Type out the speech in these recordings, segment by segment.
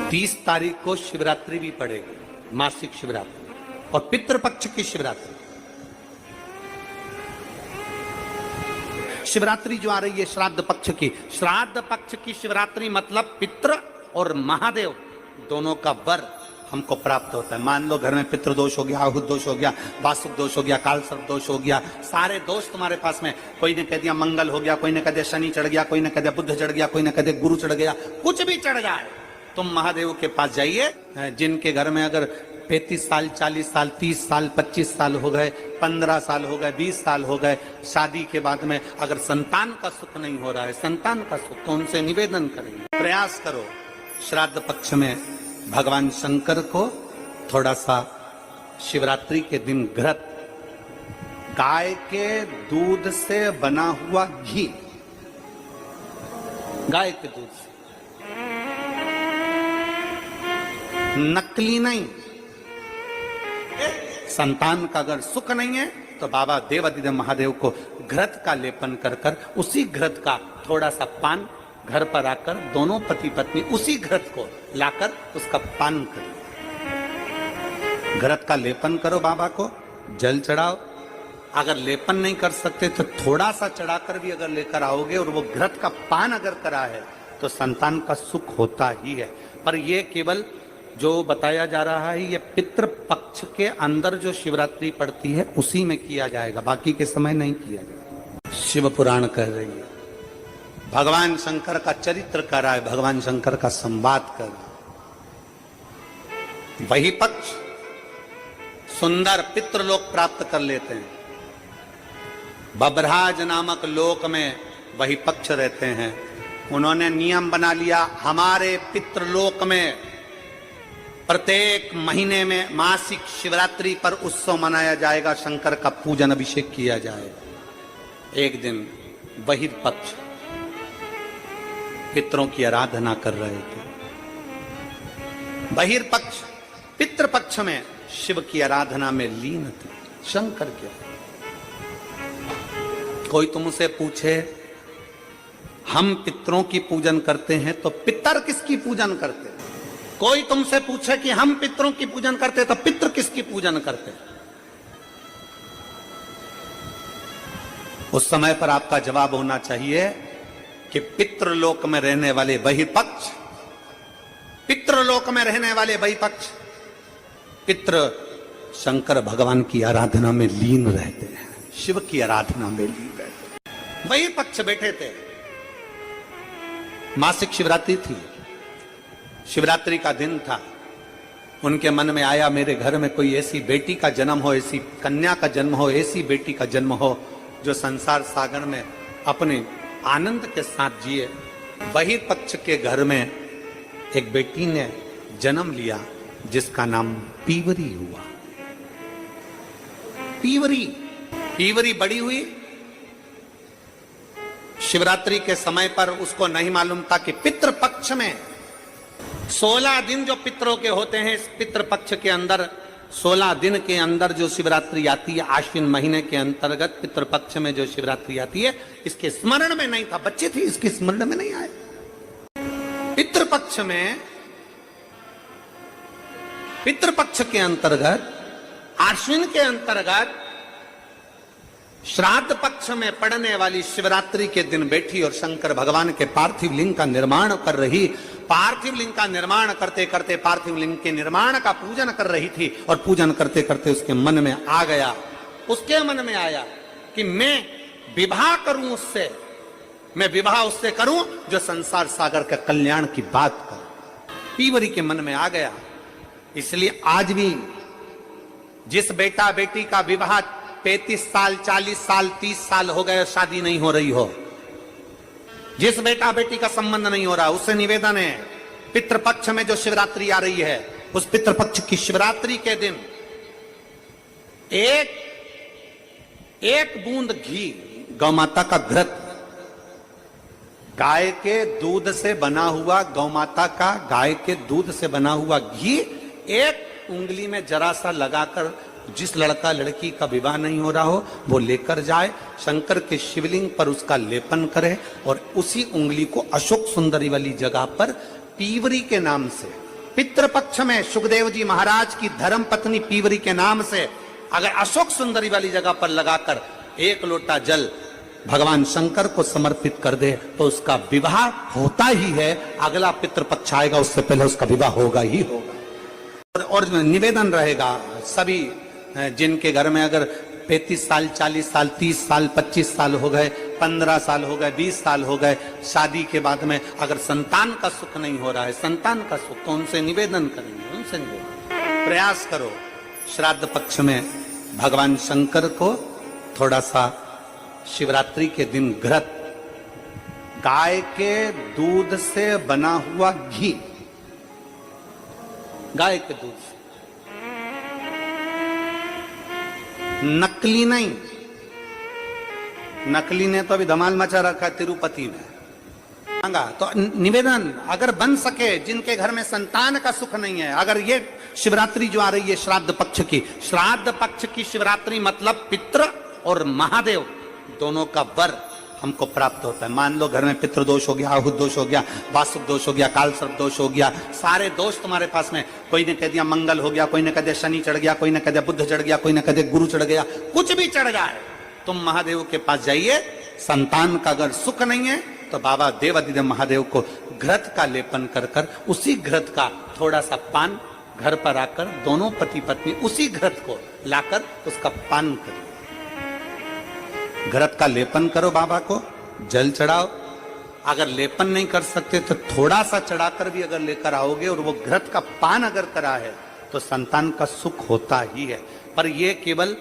30 तारीख को शिवरात्रि भी पड़ेगी, मासिक शिवरात्रि, और पितृपक्ष की शिवरात्रि। शिवरात्रि जो आ रही है श्राद्ध पक्ष की, श्राद्ध पक्ष की शिवरात्रि मतलब पितृ और महादेव दोनों का वर हमको प्राप्त होता है। मान लो घर में पितृदोष हो गया, आहुत दोष हो गया, वासुक दोष हो गया, काल सर्प दोष हो गया, सारे दोष तुम्हारे पास में, कोई ने कह दिया मंगल हो गया, कोई ने कह दिया शनि चढ़ गया, कोई ने कह दिया बुध चढ़ गया, कोई ने कह दिया गुरु चढ़ गया, कुछ भी चढ़ जाए तुम महादेव के पास जाइए। जिनके घर में अगर 35 साल, 40 साल, 30 साल, 25 साल हो गए, 15 साल हो गए, 20 साल हो गए, शादी के बाद में अगर संतान का सुख नहीं हो रहा है, संतान का सुख, तो उनसे निवेदन करेंगे, प्रयास करो श्राद्ध पक्ष में भगवान शंकर को थोड़ा सा शिवरात्रि के दिन घृत, गाय के दूध से बना हुआ घी, गाय के दूध से, नकली नहीं। संतान का अगर सुख नहीं है तो बाबा देवाधिदेव महादेव को घृत का लेपन कर कर उसी घृत का थोड़ा सा पान घर पर आकर दोनों पति पत्नी उसी घृत को लाकर उसका पान करो, घृत का लेपन करो, बाबा को जल चढ़ाओ। अगर लेपन नहीं कर सकते तो थोड़ा सा चढ़ाकर भी अगर लेकर आओगे और वो घृत का पान अगर करा है तो संतान का सुख होता ही है। पर ये केवल जो बताया जा रहा है ये पितृपक्ष के अंदर जो शिवरात्रि पड़ती है उसी में किया जाएगा, बाकी के समय नहीं किया जाएगा। शिव पुराण कह रही है, भगवान शंकर का चरित्र कर रहा है, भगवान शंकर का संवाद कर रहा है। वही पक्ष सुंदर पितृलोक प्राप्त कर लेते हैं, बबराज नामक लोक में वही पक्ष रहते हैं। उन्होंने नियम बना लिया, हमारे पितृलोक में प्रत्येक महीने में मासिक शिवरात्रि पर उत्सव मनाया जाएगा, शंकर का पूजन अभिषेक किया जाएगा। एक दिन बहिर्पक्ष पितरों की आराधना कर रहे थे, बहिर्पक्ष पितृपक्ष में शिव की आराधना में लीन थे, शंकर के। कोई तुमसे पूछे हम पितरों की पूजन करते हैं तो पितर किसकी पूजन करते हैं? कोई तुमसे पूछे कि हम पितरों की पूजन करते तो पितर किसकी पूजन करते? उस समय पर आपका जवाब होना चाहिए कि पितृलोक में रहने वाले बहिर्पक्ष, पितृलोक में रहने वाले बहिर्पक्ष पितृ शंकर भगवान की आराधना में लीन रहते हैं, शिव की आराधना में लीन रहते हैं। बहिर्पक्ष बैठे थे, मासिक शिवरात्रि थी, शिवरात्रि का दिन था। उनके मन में आया मेरे घर में कोई ऐसी बेटी का जन्म हो, ऐसी कन्या का जन्म हो, ऐसी बेटी का जन्म हो जो संसार सागर में अपने आनंद के साथ जिए। बहिर्पक्ष के घर में एक बेटी ने जन्म लिया जिसका नाम पीवरी हुआ। पीवरी, पीवरी बड़ी हुई। शिवरात्रि के समय पर उसको नहीं मालूम था कि पितृपक्ष में 16 दिन जो पितरों के होते हैं, इस पितृपक्ष के अंदर 16 दिन के अंदर जो शिवरात्रि आती है, आश्विन महीने के अंतर्गत पितृपक्ष में जो शिवरात्रि आती है, इसके स्मरण में नहीं था, बच्चे थे, इसके स्मरण में नहीं आए। पितृपक्ष में, पितृपक्ष के अंतर्गत, आश्विन के अंतर्गत श्राद्ध पक्ष में पड़ने वाली शिवरात्रि के दिन बैठी और शंकर भगवान के पार्थिव लिंग का निर्माण कर रही। पार्थिव लिंग का निर्माण करते करते पार्थिव लिंग के निर्माण का पूजन कर रही थी और पूजन करते करते उसके मन में आ गया, उसके मन में आया कि मैं विवाह करूं उससे, मैं विवाह उससे करूं जो संसार सागर के कल्याण की बात करे। पीवरी के मन में आ गया। इसलिए आज भी जिस बेटा बेटी का विवाह 35 साल, 40 साल, 30 साल हो गए, शादी नहीं हो रही हो, जिस बेटा बेटी का संबंध नहीं हो रहा, उससे निवेदन है पितृपक्ष में जो शिवरात्रि आ रही है, उस पितृपक्ष की शिवरात्रि के दिन एक बूंद घी, गौ माता का घृत, गाय के दूध से बना हुआ, गौ माता का गाय के दूध से बना हुआ घी एक उंगली में जरा सा लगाकर जिस लड़का लड़की का विवाह नहीं हो रहा हो वो लेकर जाए, शंकर के शिवलिंग पर उसका लेपन करे और उसी उंगली को अशोक सुंदरी वाली जगह पर पीवरी के नाम से पितृपक्ष में सुखदेव जी महाराज की धर्म पत्नी पीवरी के नाम से अगर अशोक सुंदरी वाली जगह पर लगाकर एक लोटा जल भगवान शंकर को समर्पित कर दे तो उसका विवाह होता ही है। अगला पितृपक्ष आएगा उससे पहले उसका विवाह होगा ही होगा। और निवेदन रहेगा सभी जिनके घर में अगर 35 साल 40 साल 30 साल 25 साल हो गए 15 साल हो गए 20 साल हो गए शादी के बाद में अगर संतान का सुख नहीं हो रहा है, संतान का सुख, तो उनसे निवेदन करेंगे, उनसे निवेदन प्रयास करो श्राद्ध पक्ष में भगवान शंकर को थोड़ा सा शिवरात्रि के दिन घृत, गाय के दूध से बना हुआ घी, गाय के दूध से, नकली नहीं। नकली ने तो अभी धमाल मचा रखा है तिरुपति में। मांगा तो निवेदन अगर बन सके, जिनके घर में संतान का सुख नहीं है, अगर ये शिवरात्रि जो आ रही है श्राद्ध पक्ष की शिवरात्रि मतलब पितृ और महादेव दोनों का वर हमको प्राप्त होता है। मान लो घर में पितृदोष हो गया, आहुत दोष हो गया, वासुक दोष हो गया, काल सर्प दोष हो गया, सारे दोष तुम्हारे पास में, कोई ने कह दिया मंगल हो गया, कोई ने कह दिया शनि चढ़ गया, कोई ने कह दिया बुध चढ़ गया, कोई ने कह दिया गुरु चढ़ गया, कुछ भी चढ़ गया है, तुम महादेव के पास जाइए। संतान का अगर सुख नहीं है तो बाबा देवादिदेव महादेव को घृत का लेपन कर कर उसी घृत का थोड़ा सा पान घर पर आकर दोनों पति पत्नी उसी घृत को लाकर उसका पान करो, घृत का लेपन करो, बाबा को जल चढ़ाओ। अगर लेपन नहीं कर सकते तो थोड़ा सा चढ़ाकर भी अगर लेकर आओगे और वो घृत का पान अगर करा है तो संतान का सुख होता ही है। पर ये केवल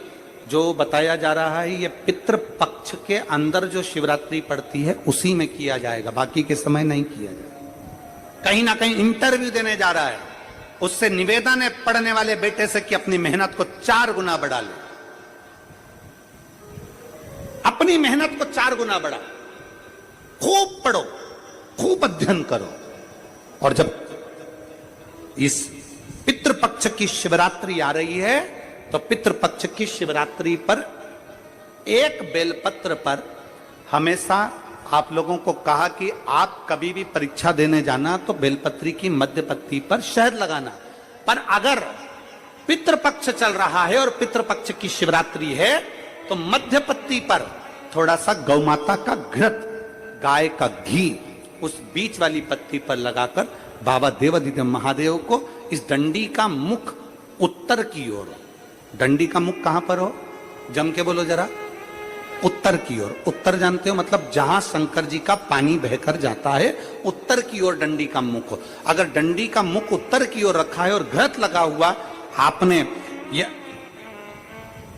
जो बताया जा रहा है ये पितृपक्ष के अंदर जो शिवरात्रि पड़ती है उसी में किया जाएगा, बाकी के समय नहीं किया जाएगा। कहीं ना कहीं इंटरव्यू देने जा रहा है, उससे निवेदन है पढ़ने वाले बेटे से कि अपनी मेहनत को 4 गुना बढ़ा ले, अपनी मेहनत को 4 गुना बढ़ा, खूब पढ़ो, खूब अध्ययन करो। और जब इस पितृपक्ष की शिवरात्रि आ रही है तो पितृपक्ष की शिवरात्रि पर एक बेलपत्र पर हमेशा आप लोगों को कहा कि आप कभी भी परीक्षा देने जाना तो बेलपत्री की मध्य पत्ती पर शहद लगाना। पर अगर पितृपक्ष चल रहा है और पितृपक्ष की शिवरात्रि है तो मध्य पत्ती पर थोड़ा सा गौ माता का घृत, गाय का घी उस बीच वाली पत्ती पर लगाकर बाबा देवादिदेव महादेव को इस डंडी का मुख उत्तर की ओर, डंडी का मुख कहां पर हो, जम के बोलो जरा, उत्तर की ओर। उत्तर जानते हो मतलब जहां शंकर जी का पानी बहकर जाता है उत्तर की ओर डंडी का मुख हो। अगर डंडी का मुख उत्तर की ओर रखा है और घृत लगा हुआ आपने यह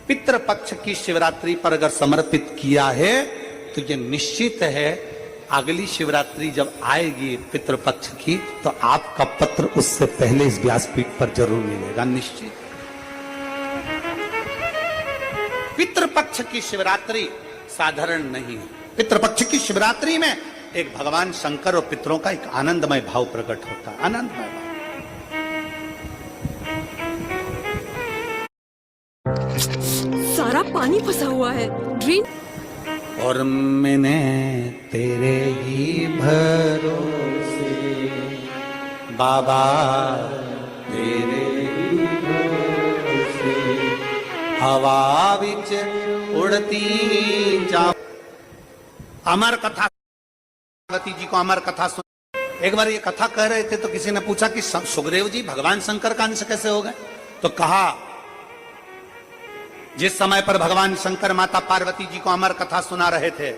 पितृपक्ष की शिवरात्रि पर अगर समर्पित किया है तो यह निश्चित है अगली शिवरात्रि जब आएगी पितृपक्ष की तो आपका पत्र उससे पहले इस व्यासपीठ पर जरूर मिलेगा, निश्चित। पितृपक्ष की शिवरात्रि साधारण नहीं है। पितृपक्ष की शिवरात्रि में एक भगवान शंकर और पितरों का एक आनंदमय भाव प्रकट होता है, आनंदमय भाव। सारा पानी फंसा हुआ है, ड्रेन। और मैंने तेरे ही भरोसे बाबा तेरे ही भरोसे हवा विच उड़ती जा। अमर कथा, पार्वती जी को अमर कथा सुन। एक बार ये कथा कह रहे थे तो किसी ने पूछा कि सुखदेव जी भगवान शंकर का अंश कैसे हो गए, तो कहा जिस समय पर भगवान शंकर माता पार्वती जी को अमर कथा सुना रहे थे,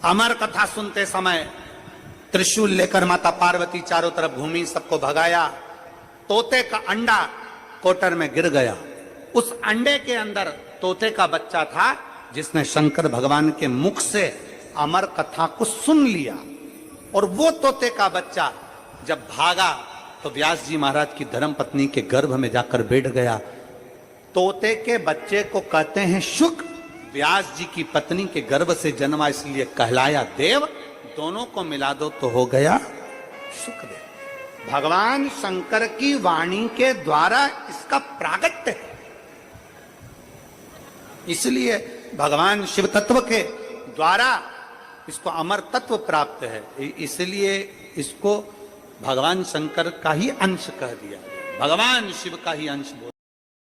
अमर कथा सुनते समय त्रिशूल लेकर माता पार्वती चारों तरफ घूमी, सबको भगाया। तोते का अंडा कोटर में गिर गया, उस अंडे के अंदर तोते का बच्चा था जिसने शंकर भगवान के मुख से अमर कथा को सुन लिया। और वो तोते का बच्चा जब भागा तो व्यास जी महाराज की धर्मपत्नी के गर्भ में जाकर बैठ गया। तोते के बच्चे को कहते हैं शुक, व्यास जी की पत्नी के गर्भ से जन्मा इसलिए कहलाया देव, दोनों को मिला दो तो हो गया शुकदेव। भगवान शंकर की वाणी के द्वारा इसका प्रागट्य है, इसलिए भगवान शिव तत्व के द्वारा इसको अमर तत्व प्राप्त है। इसलिए इसको भगवान शंकर का ही अंश कह दिया, भगवान शिव का ही अंश बोल